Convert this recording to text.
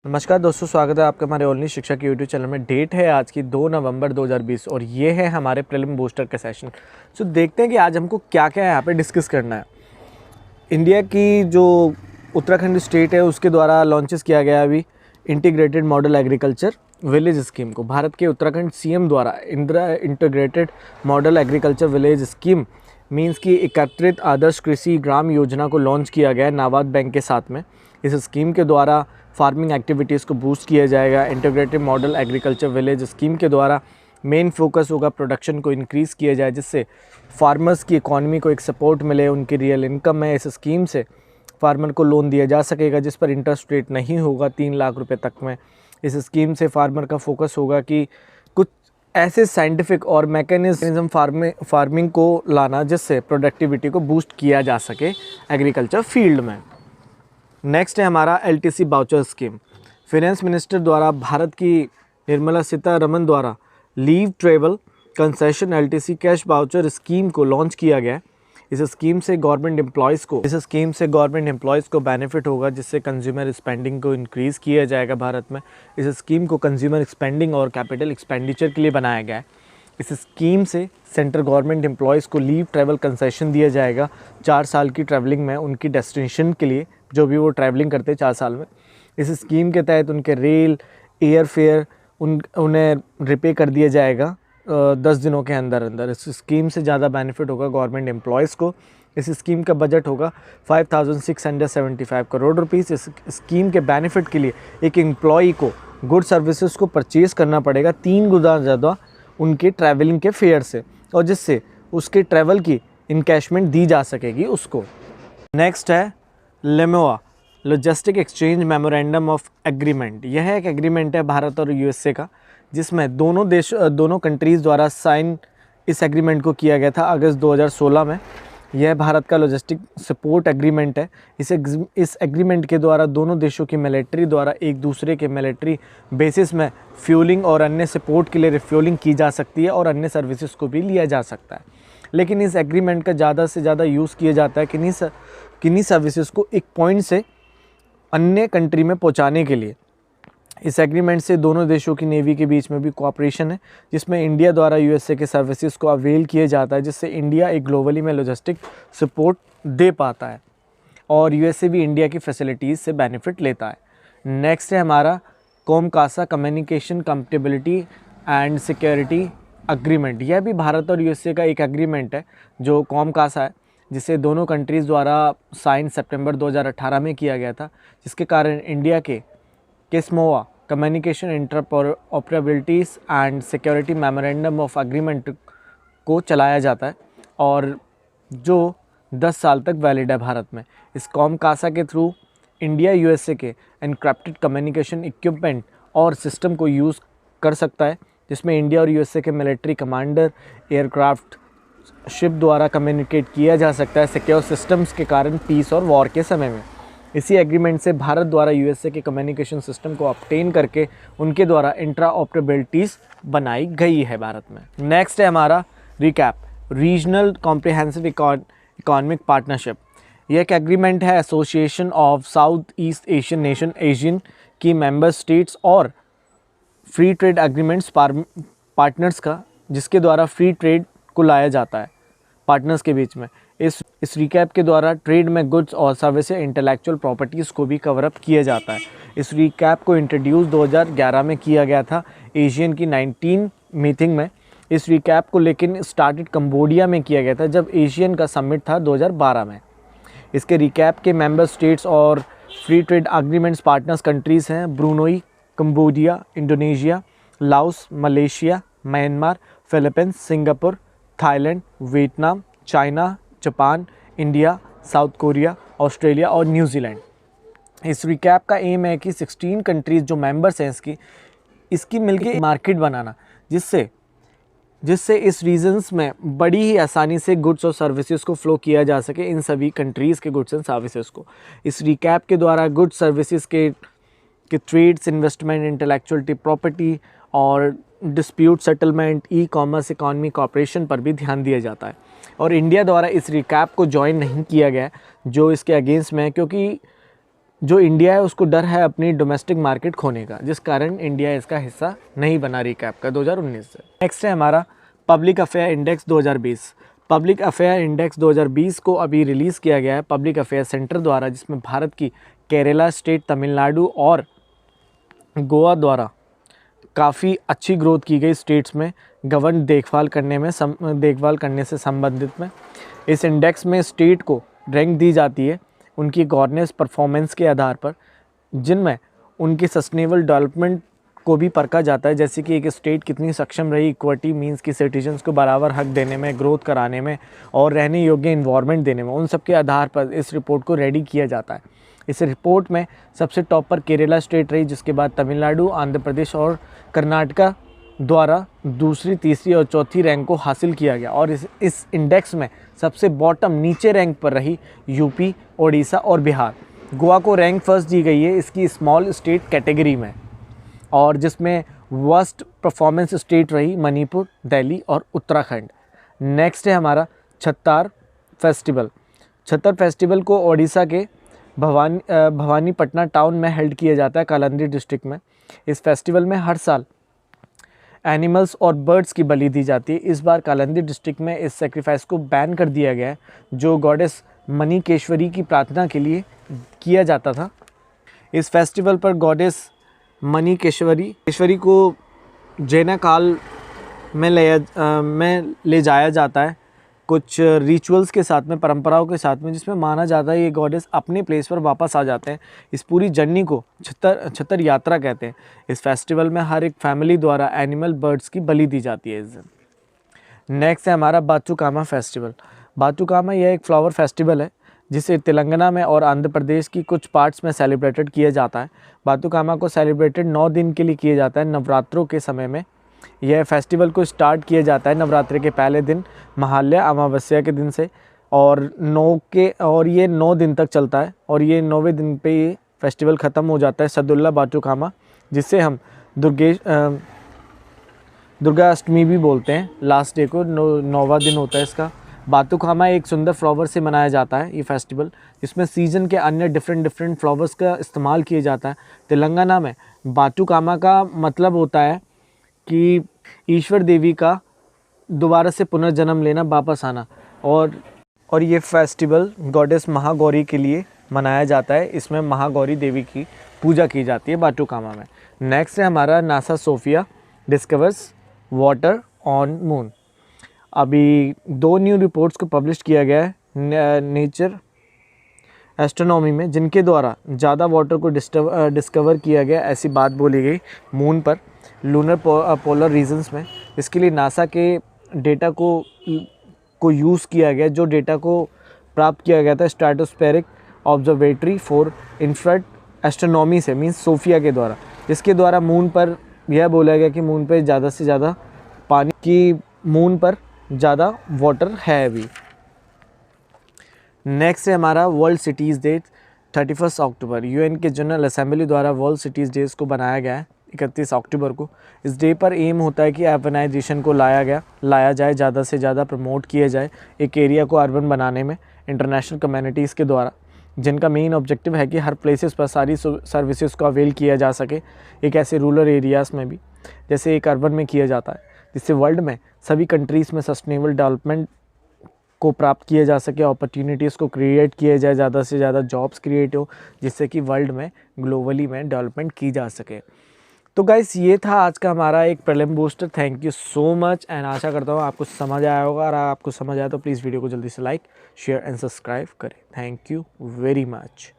नमस्कार दोस्तों, स्वागत है आपका हमारे ओनली शिक्षा के यूट्यूब चैनल में। डेट है आज की 2 नवंबर 2020 और ये है हमारे प्रीलिम बूस्टर का सेशन। सो देखते हैं कि आज हमको क्या क्या यहाँ पे डिस्कस करना है। इंडिया की जो उत्तराखंड स्टेट है उसके द्वारा लॉन्चेस किया गया अभी integrated model agriculture village scheme को। भारत के उत्तराखंड सीएम द्वारा integrated model agriculture village scheme means की एकत्रित आदर्श कृषि ग्राम योजना को लॉन्च किया गया है नाबार्ड बैंक के साथ में। इस स्कीम के द्वारा फार्मिंग एक्टिविटीज़ को बूस्ट किया जाएगा। Integrated model agriculture village scheme के द्वारा मेन फोकस होगा प्रोडक्शन को इंक्रीज़ किया जाए, जिससे फार्मर्स की इकॉनमी को एक सपोर्ट मिले, उनकी रियल इनकम में। इस स्कीम से फार्मर को लोन दिया जा सकेगा जिस पर इंटरेस्ट रेट नहीं होगा 3 लाख रुपए तक में। इस स्कीम से फार्मर का फोकस होगा कि कुछ ऐसे साइंटिफिक और मैकेनिज्म फार्मिंग को लाना जिससे प्रोडक्टिविटी को बूस्ट किया जा सके एग्रीकल्चर फील्ड में। नेक्स्ट है हमारा LTC voucher scheme. Finance minister द्वारा भारत की निर्मला सीतारमन द्वारा leave travel concession LTC cash voucher scheme को लॉन्च किया गया है। इस स्कीम से गवर्नमेंट एम्प्लॉयज़ को बेनिफिट होगा, जिससे कंज्यूमर स्पेंडिंग को इंक्रीज़ किया जाएगा भारत में। इस स्कीम को कंज्यूमर स्पेंडिंग और कैपिटल एक्सपेंडिचर के लिए बनाया गया है। इस स्कीम से सेंट्रल गवर्नमेंट एम्प्लॉयज़ को लीव ट्रैवल कंसेशन दिया जाएगा 4 साल की ट्रैवलिंग में उनकी डेस्टिनेशन के लिए, जो भी वो ट्रैवलिंग करते हैं 4 साल में। इस स्कीम के तहत उनके रेल एयर फेयर उन्हें रिपे कर दिया जाएगा 10 दिनों के अंदर अंदर। इस स्कीम से ज़्यादा बेनिफिट होगा गवर्नमेंट एम्प्लॉयज़ को। इस स्कीम का बजट होगा 5675 करोड़ रुपीज़। इस स्कीम के बेनिफिट के लिए एक एम्प्लॉई को गुड सर्विसेज को परचेज़ करना पड़ेगा 3 गुना ज़्यादा उनके ट्रैवलिंग के फेयर से, और जिससे उसके ट्रैवल की इनकैशमेंट दी जा सकेगी उसको। नेक्स्ट है LEMOA logistic exchange memorandum of agreement. यह एक एग्रीमेंट है भारत और यूएसए का, जिसमें दोनों कंट्रीज़ द्वारा साइन इस एग्रीमेंट को किया गया था अगस्त 2016 में। यह भारत का लॉजिस्टिक सपोर्ट एग्रीमेंट है। इस एग्रीमेंट के द्वारा दोनों देशों की मिलिट्री द्वारा एक दूसरे के मिलिट्री बेसिस में फ्यूलिंग और अन्य सपोर्ट के लिए रिफ्यूलिंग की जा सकती है और अन्य सर्विसेज को भी लिया जा सकता है। लेकिन इस एग्रीमेंट का ज़्यादा से ज़्यादा यूज़ किया जाता है किन्हीं सर्विसेज को एक पॉइंट से अन्य कंट्री में पहुंचाने के लिए। इस एग्रीमेंट से दोनों देशों की नेवी के बीच में भी कोऑपरेशन है, जिसमें इंडिया द्वारा यूएसए के सर्विसेज को अवेल किया जाता है, जिससे इंडिया एक ग्लोबली में लॉजिस्टिक सपोर्ट दे पाता है और यूएसए भी इंडिया की फैसिलिटीज़ से बेनिफिट लेता है। नेक्स्ट है हमारा COMCASA communication compatibility and security agreement. यह भी भारत और यूएसए का एक एग्रीमेंट है जो कोमकासा है, जिसे दोनों कंट्रीज़ द्वारा साइन सितंबर 2018 में किया गया था, जिसके कारण इंडिया के CISMOA communication interoperabilities and security memorandum of agreement को चलाया जाता है और जो 10 साल तक वैलिड है भारत में। इस कॉमकासा के थ्रू इंडिया यूएसए के एनक्रिप्टेड कम्युनिकेशन इक्विपमेंट और सिस्टम को यूज़ कर सकता है, जिसमें इंडिया और यूएसए के मिलिट्री कमांडर एयरक्राफ्ट शिप द्वारा कम्युनिकेट किया जा सकता है सिक्योर सिस्टम्स के कारण पीस और वॉर के समय में। इसी एग्रीमेंट से भारत द्वारा यूएसए के कम्युनिकेशन सिस्टम को ऑब्टेन करके उनके द्वारा इंट्राऑपरेबिलिटीज़ बनाई गई है भारत में। नेक्स्ट है हमारा recap regional comprehensive economic partnership. यह एक एग्रीमेंट है association of south east Asian nation Asian की मेंबर स्टेट्स और फ्री ट्रेड एग्रीमेंट्स पार्टनर्स का, जिसके द्वारा फ्री ट्रेड को लाया जाता है पार्टनर्स के बीच में। इस रिकैप के द्वारा ट्रेड में गुड्स और सर्विसेज इंटेलेक्चुअल प्रॉपर्टीज़ को भी कवर अप किया जाता है। इस रिकैप को इंट्रोड्यूस 2011 में किया गया था एशियन की 19 मीटिंग में। इस रिकैप को लेकिन स्टार्टेड कंबोडिया में किया गया था जब एशियन का समिट था 2012 में। इसके रिकैप के मेंबर स्टेट्स और free trade agreements partners countries हैं Brunei, Cambodia, Indonesia, Laos, Malaysia, Myanmar, Philippines, Singapore, Thailand, Vietnam, China, Japan, India, South Korea, Australia और न्यूजीलैंड। इस रिकैप का एम है कि 16 कंट्रीज़ जो मेंबर्स हैं इसकी मिलके मार्केट बनाना, जिससे इस रीजन्स में बड़ी ही आसानी से गुड्स और सर्विसेज को फ्लो किया जा सके इन सभी कंट्रीज़ के गुड्स एंड सर्विसेज को। इस रिकैप के द्वारा गुड्स सर्विसेज के ट्रेड्स, इन्वेस्टमेंट, इंटेलेक्चुअल प्रॉपर्टी और dispute settlement, e commerce, economy cooperation पर भी ध्यान दिया जाता है। और इंडिया द्वारा इस रिकैप को ज्वाइन नहीं किया गया जो इसके अगेंस्ट में है, क्योंकि जो इंडिया है उसको डर है अपनी डोमेस्टिक मार्केट खोने का, जिस कारण इंडिया इसका हिस्सा नहीं बना रिकैप का 2019 से। नेक्स्ट है हमारा public affair index 2020। Public affair index 2020 को अभी रिलीज़ किया गया है पब्लिक अफेयर सेंटर द्वारा, जिसमें भारत की केरला स्टेट, तमिलनाडु और गोवा द्वारा काफ़ी अच्छी ग्रोथ की गई स्टेट्स में गवर्न देखभाल करने से संबंधित में। इस इंडेक्स में स्टेट को रैंक दी जाती है उनकी गवर्नेंस परफॉर्मेंस के आधार पर, जिनमें उनकी सस्टेनेबल डेवलपमेंट को भी परखा जाता है, जैसे कि एक स्टेट कितनी सक्षम रही इक्विटी मींस की सिटीजन्स को बराबर हक देने में, ग्रोथ कराने में और रहने योग्य इन्वायरमेंट देने में। उन सब के आधार पर इस रिपोर्ट को रेडी किया जाता है। इस रिपोर्ट में सबसे टॉप पर केरला स्टेट रही, जिसके बाद तमिलनाडु, आंध्र प्रदेश और कर्नाटका द्वारा दूसरी, तीसरी और चौथी रैंक को हासिल किया गया। और इस इंडेक्स में सबसे बॉटम नीचे रैंक पर रही यूपी, ओडिशा और बिहार। गोवा को रैंक फर्स्ट दी गई है इसकी स्मॉल स्टेट कैटेगरी में, और जिसमें वर्स्ट परफॉर्मेंस स्टेट रही मणिपुर, दिल्ली और उत्तराखंड। नेक्स्ट है हमारा छत्तार फेस्टिवल। छत्तर फेस्टिवल को ओडिशा के भवानीपटना टाउन में हेल्ड किया जाता है, कालांदी डिस्ट्रिक्ट में। इस फेस्टिवल में हर साल एनिमल्स और बर्ड्स की बलि दी जाती है। इस बार कालांदी डिस्ट्रिक्ट में इस सेक्रीफाइस को बैन कर दिया गया है, जो गॉडेस मणिकेश्वरी की प्रार्थना के लिए किया जाता था। इस फेस्टिवल पर गॉडेस मणिकेश्वरी को जैन काल में ले जाया जाता है कुछ रिचुअल्स के साथ में, परंपराओं के साथ में, जिसमें माना जाता है ये गॉडेस अपने प्लेस पर वापस आ जाते हैं। इस पूरी जर्नी को छत्तर यात्रा कहते हैं। इस फेस्टिवल में हर एक फैमिली द्वारा एनिमल बर्ड्स की बलि दी जाती है इस दिन। नेक्स्ट है हमारा बाथुकामा फेस्टिवल। बाथुकामा यह एक फ्लावर फेस्टिवल है जिसे तेलंगाना में और आंध्र प्रदेश की कुछ पार्ट्स में सेलिब्रेटेड किया जाता है। बाथुकामा को सेलिब्रेटेड 9 दिन के लिए किया जाता है नवरात्रों के समय में। यह फेस्टिवल को स्टार्ट किया जाता है नवरात्रि के पहले दिन महालया अमावस्या के दिन से, और ये 9 दिन तक चलता है, और ये 9वें दिन पे ये फेस्टिवल ख़त्म हो जाता है सदुल्ला बाथुकामा, जिससे हम दुर्गा अष्टमी भी बोलते हैं। लास्ट डे को 9वां दिन होता है इसका। बाथुकामा एक सुंदर फ्लावर से मनाया जाता है ये फेस्टिवल, जिसमें सीज़न के अन्य डिफरेंट फ्लावर्स का इस्तेमाल किया जाता है। तेलंगाना में बाथुकामा का मतलब होता है कि ईश्वर देवी का दोबारा से पुनर्जन्म लेना, वापस आना, और ये फेस्टिवल गॉडेस महागौरी के लिए मनाया जाता है। इसमें महागौरी देवी की पूजा की जाती है बाथुकामा में। नेक्स्ट है हमारा NASA SOFIA discovers water on moon. अभी 2 न्यू रिपोर्ट्स को पब्लिश किया गया है नेचर एस्ट्रोनॉमी में, जिनके द्वारा ज़्यादा वाटर को डिस्कवर किया गया, ऐसी बात बोली गई मून पर, लूनर पोलर रीजन्स में। इसके लिए नासा के डेटा को यूज़ किया गया, जो डेटा को प्राप्त किया गया था stratospheric observatory for infrared astronomy से, मींस सोफिया के द्वारा, जिसके द्वारा मून पर यह बोला गया कि मून पर ज़्यादा से ज़्यादा पानी की, मून पर ज़्यादा वाटर है अभी। नेक्स्ट है हमारा वर्ल्ड सिटीज़ डे 31 अक्टूबर। यूएन के जनरल असेंबली द्वारा वर्ल्ड सिटीज़ डेज को बनाया गया है 31 अक्टूबर को। इस डे पर एम होता है कि अर्बनाइजेशन को लाया जाए, ज़्यादा से ज़्यादा प्रमोट किया जाए एक एरिया को अर्बन बनाने में इंटरनेशनल कम्युनिटीज़ के द्वारा, जिनका मेन ऑब्जेक्टिव है कि हर प्लेसेस पर सारी सर्विसेज को अवेल किया जा सके, एक ऐसे रूरल एरियाज़ में भी जैसे एक अर्बन में किया जाता है, जिससे वर्ल्ड में सभी कंट्रीज़ में सस्टेनेबल डेवलपमेंट को प्राप्त किया जा सके, अपॉर्चुनिटीज़ को क्रिएट किया जाए, ज़्यादा से ज़्यादा जॉब्स क्रिएट हो, जिससे कि वर्ल्ड में ग्लोबली में डेवलपमेंट की जा सके। तो गाइस ये था आज का हमारा एक prelim booster. Thank you so much, and आशा करता हूँ आपको समझ आया होगा। और आपको समझ आया तो प्लीज़ वीडियो को जल्दी से लाइक, शेयर एंड सब्सक्राइब करें। Thank you very much.